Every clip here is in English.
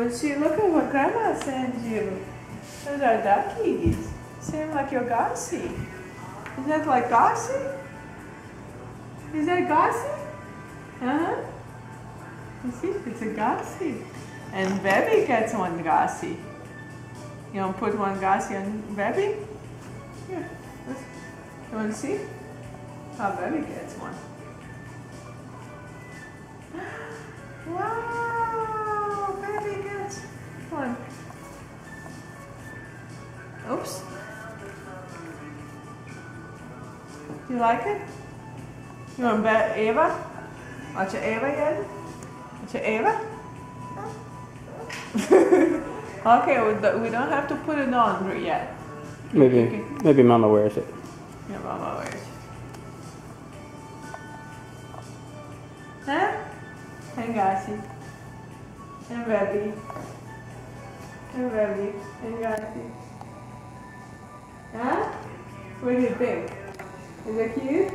Well, see, look at what Grandma sent you. Those are duckies. Same like your Gossy. Is that like Gossy? Is that Gossy? Uh-huh. You see, it's a Gossy. And Baby gets one Gossy. You want to put one Gossy on Baby? Here. You want to see? How Baby gets one. Wow! Baby gets one. Oops. Do you like it? You want Eva? Want je Eva yet? Want je Eva? Okay, we don't have to put it on yet. Maybe Mama wears it. Yeah, Mama wears it. Huh? And Gossy. And Baby. And Baby. And Gossy. Huh? What do you think? Is it cute?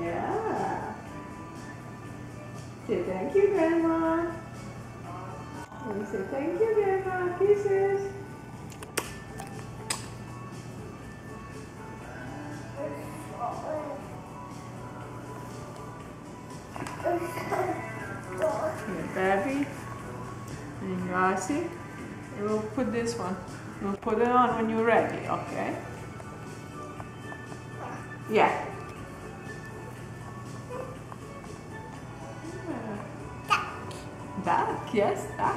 Yeah. Say thank you, Grandma. And say thank you, Grandma. Kisses. Here, Baby. And Gossy. And we'll put this one. We'll put it on when you're ready, okay? Yeah. Duck, yes, duck.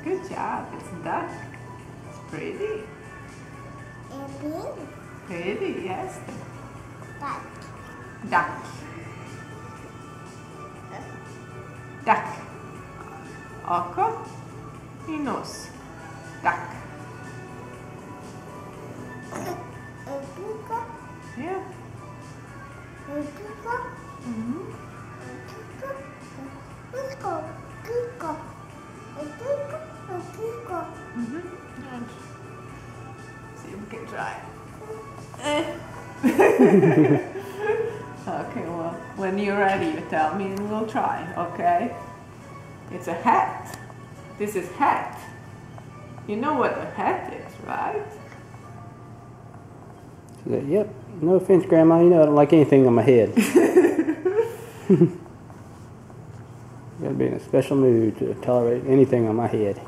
Good job, it's duck. It's pretty. Pretty, yes. Duck. Duck. Duck. Oko i nos. Duck. Yeah. Mm-hmm. See if we can try it. Okay, well, when you're ready, you tell me and we'll try, okay? It's a hat. This is hat. You know what a hat is, right? Yep. No offense, Grandma. You know I don't like anything on my head. Gotta be in a special mood to tolerate anything on my head.